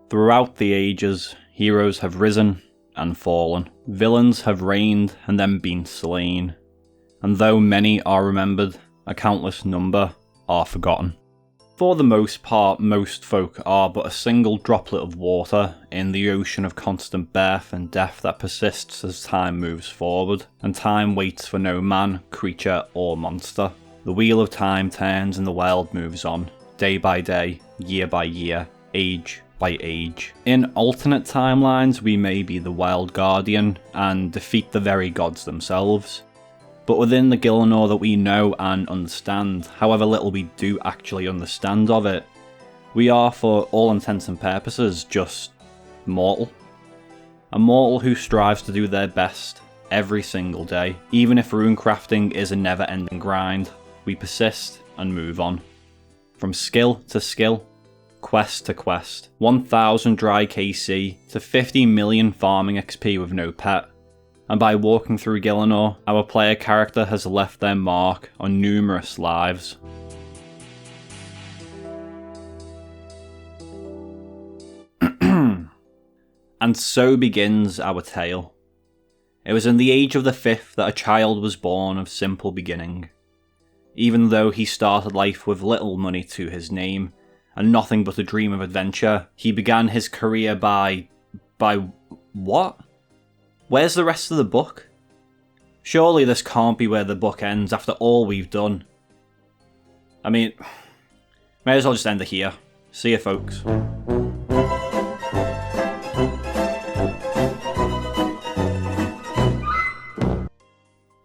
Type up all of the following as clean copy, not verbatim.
Throughout the ages, heroes have risen and fallen. Villains have reigned and then been slain. And though many are remembered, a countless number are forgotten. For the most part, most folk are but a single droplet of water in the ocean of constant birth and death that persists as time moves forward, and time waits for no man, creature, or monster. The wheel of time turns and the world moves on, day by day, year by year, age by age. In alternate timelines, we may be the Wild Guardian and defeat the very gods themselves. But within the Gielinor that we know and understand, however little we do actually understand of it, we are, for all intents and purposes, just mortal. A mortal who strives to do their best every single day. Even if runecrafting is a never-ending grind, we persist and move on. From skill to skill, quest to quest, 1000 dry KC to 50 million farming XP with no pet. And by walking through Gielinor, our player character has left their mark on numerous lives. And so begins our tale. It was in the age of the 5th that a child was born of simple beginning. Even though he started life with little money to his name, and nothing but a dream of adventure, he began his career by what? Where's the rest of the book? Surely this can't be where the book ends after all we've done. I mean, may as well just end it here. See ya, folks.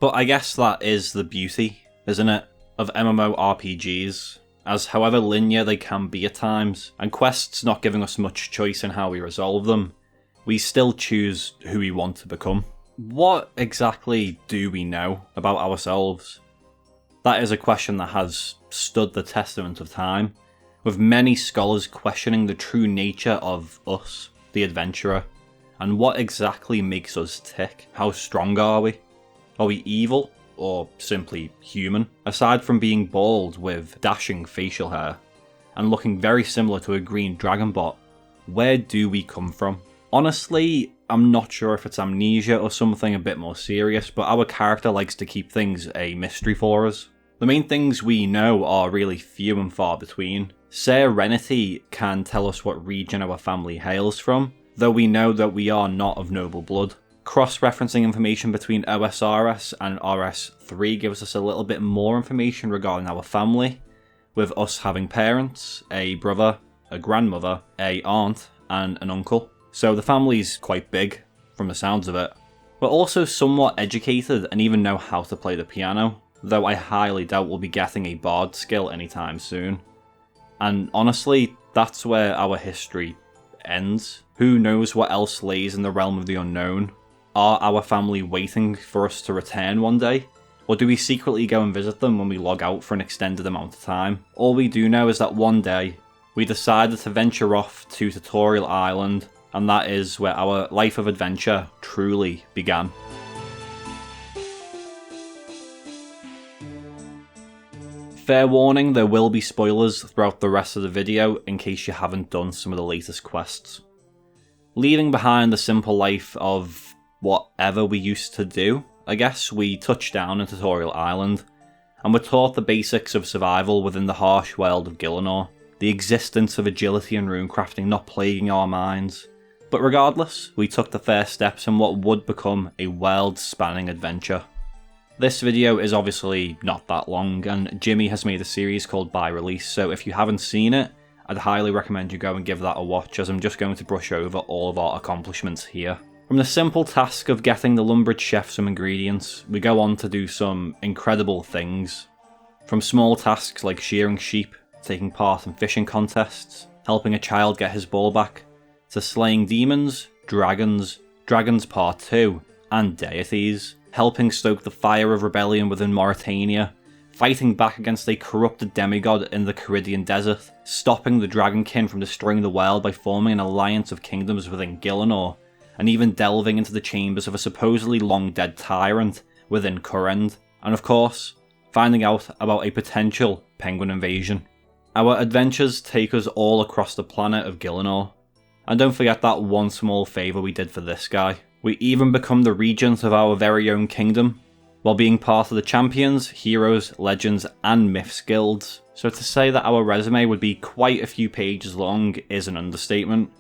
But I guess that is the beauty, isn't it, of MMORPGs, as however linear they can be at times, and quests not giving us much choice in how we resolve them, we still choose who we want to become. What exactly do we know about ourselves? That is a question that has stood the testament of time, with many scholars questioning the true nature of us, the adventurer, and what exactly makes us tick. How strong are we? Are we evil, or simply human? Aside from being bald with dashing facial hair, and looking very similar to a green dragon bot, where do we come from? Honestly, I'm not sure if it's amnesia or something a bit more serious, but our character likes to keep things a mystery for us. The main things we know are really few and far between. Serenity can tell us what region our family hails from, though we know that we are not of noble blood. Cross-referencing information between OSRS and RS3 gives us a little bit more information regarding our family, with us having parents, a brother, a grandmother, a aunt, and an uncle. So the family's quite big, from the sounds of it. We're also somewhat educated and even know how to play the piano, though I highly doubt we'll be getting a bard skill anytime soon. And honestly, that's where our history ends. Who knows what else lays in the realm of the unknown? Are our family waiting for us to return one day? Or do we secretly go and visit them when we log out for an extended amount of time? All we do know is that one day, we decided to venture off to Tutorial Island, and that is where our life of adventure truly began. Fair warning, there will be spoilers throughout the rest of the video in case you haven't done some of the latest quests. Leaving behind the simple life of whatever we used to do, I guess we touch down in Tutorial Island, and we're taught the basics of survival within the harsh world of Gielinor, the existence of agility and runecrafting not plaguing our minds. But regardless, we took the first steps in what would become a world-spanning adventure. This video is obviously not that long, and Jimmy has made a series called By Release, so if you haven't seen it, I'd highly recommend you go and give that a watch, as I'm just going to brush over all of our accomplishments here. From the simple task of getting the Lumbridge chef some ingredients, we go on to do some incredible things. From small tasks like shearing sheep, taking part in fishing contests, helping a child get his ball back, to slaying demons, dragons Part 2, and deities, helping stoke the fire of rebellion within Mauritania, fighting back against a corrupted demigod in the Caridian desert, stopping the Dragonkin from destroying the world by forming an alliance of kingdoms within Gielinor, and even delving into the chambers of a supposedly long-dead tyrant within Kurend, and of course, finding out about a potential penguin invasion. Our adventures take us all across the planet of Gielinor, And don't forget that one small favour we did for this guy. We even become the regent of our very own kingdom, while being part of the champions, heroes, legends and myths guilds. So to say that our resume would be quite a few pages long is an understatement,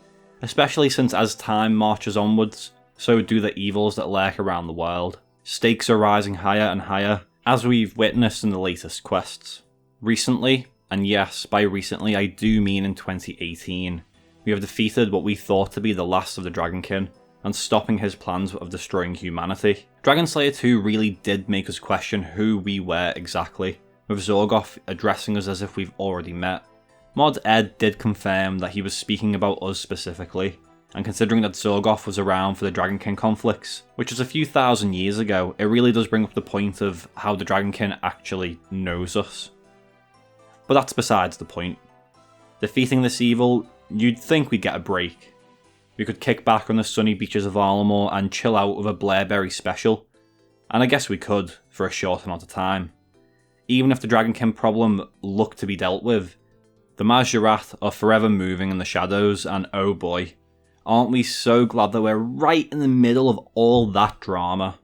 especially since as time marches onwards, so do the evils that lurk around the world. Stakes are rising higher and higher, as we've witnessed in the latest quests. Recently, and yes, by recently I do mean in 2018, we have defeated what we thought to be the last of the Dragonkin, and stopping his plans of destroying humanity. Dragon Slayer 2 really did make us question who we were exactly, with Zorgoth addressing us as if we've already met. Mod Ed did confirm that he was speaking about us specifically, and considering that Zorgoth was around for the Dragonkin conflicts, which was a few thousand years ago, it really does bring up the point of how the Dragonkin actually knows us. But that's besides the point. Defeating this evil, you'd think we'd get a break. We could kick back on the sunny beaches of Arlamore and chill out with a Blairberry special, and I guess we could, for a short amount of time. Even if the Dragonkin problem looked to be dealt with, the Majorat are forever moving in the shadows, and oh boy, aren't we so glad that we're right in the middle of all that drama.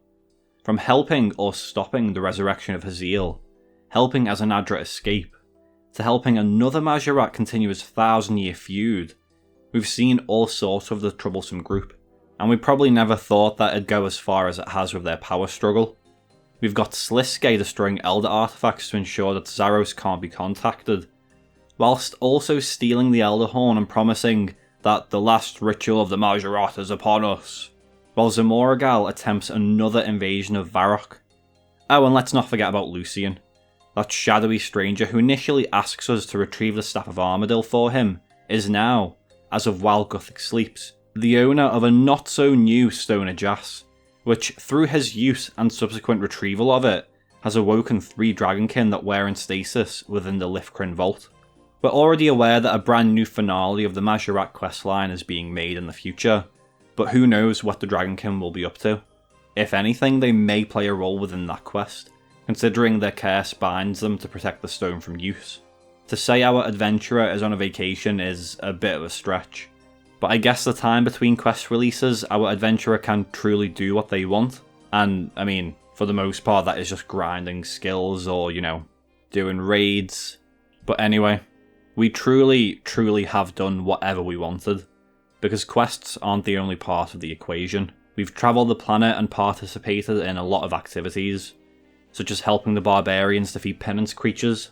From helping or stopping the resurrection of Haziel, helping Azanadra escape, to helping another Majorat continue his 1,000-year feud, we've seen all sorts of the troublesome group, and we probably never thought that it'd go as far as it has with their power struggle. We've got Sliske destroying Elder artifacts to ensure that Zaros can't be contacted, whilst also stealing the Elder Horn and promising that the last ritual of the Majorat is upon us, while Zamoragal attempts another invasion of Varrock. Oh, and let's not forget about Lucian, that shadowy stranger who initially asks us to retrieve the Staff of Armadil for him, is now, as of while Gothic sleeps, the owner of a not-so-new Stone of Jas, which, through his use and subsequent retrieval of it, has awoken 3 Dragonkin that were in stasis within the Lifkrin Vault. We're already aware that a brand new finale of the Majorat questline is being made in the future, but who knows what the Dragonkin will be up to. If anything, they may play a role within that quest, considering their curse binds them to protect the stone from use. To say our adventurer is on a vacation is a bit of a stretch, but I guess the time between quest releases, our adventurer can truly do what they want, and I mean, for the most part that is just grinding skills or, you know, doing raids. But anyway, we truly have done whatever we wanted, because quests aren't the only part of the equation. We've travelled the planet and participated in a lot of activities, such as helping the barbarians defeat penance creatures,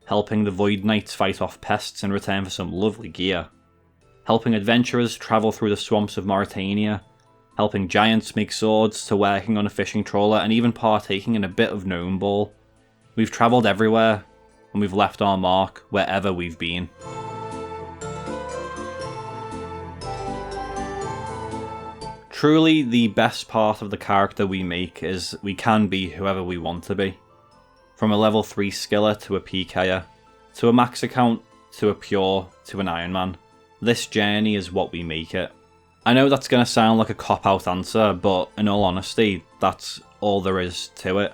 helping the Void Knights fight off pests in return for some lovely gear, helping adventurers travel through the swamps of Mauritania, helping giants make swords, to working on a fishing trawler and even partaking in a bit of gnome ball. We've travelled everywhere, and we've left our mark wherever we've been. Truly, the best part of the character we make is we can be whoever we want to be. From a level 3 skiller to a PKer, to a max account, to a pure, to an Iron Man. This journey is what we make it. I know that's going to sound like a cop-out answer, but in all honesty, that's all there is to it.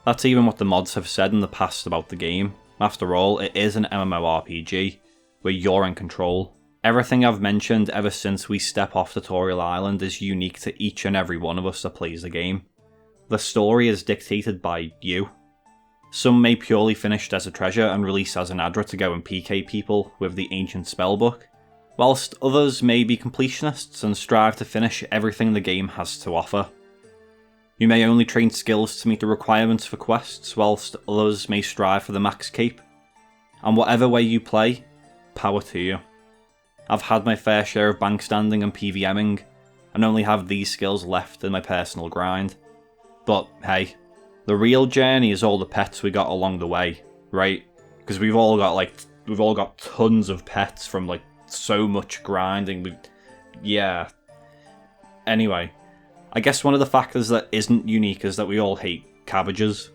That's even what the mods have said in the past about the game. After all, it is an MMORPG, where you're in control. Everything I've mentioned ever since we step off Tutorial Island is unique to each and every one of us that plays the game. The story is dictated by you. Some may purely finish Desert Treasure and release Azanadra to go and PK people with the Ancient Spellbook, whilst others may be completionists and strive to finish everything the game has to offer. You may only train skills to meet the requirements for quests, whilst others may strive for the max cape. And whatever way you play, power to you. I've had my fair share of bank standing and PVMing, and only have these skills left in my personal grind. But hey, the real journey is all the pets we got along the way, right? Because we've all got tons of pets from like so much grinding. Yeah. Anyway, I guess one of the factors that isn't unique is that we all hate cabbages.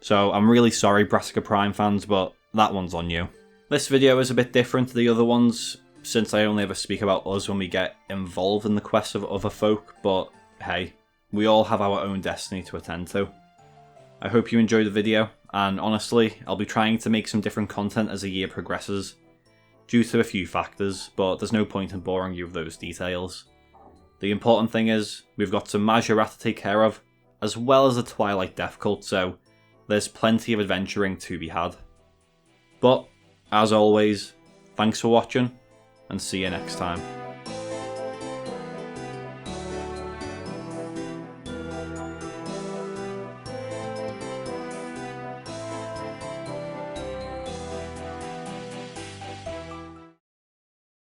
So I'm really sorry, Brassica Prime fans, but that one's on you. This video is a bit different to the other ones, since I only ever speak about us when we get involved in the quests of other folk, but hey, we all have our own destiny to attend to. I hope you enjoyed the video, and honestly, I'll be trying to make some different content as the year progresses. due to a few factors, but there's no point in boring you with those details. The important thing is, we've got some Majorat to take care of, as well as the Twilight Death Cult, so there's plenty of adventuring to be had. But, as always, thanks for watching, and see you next time.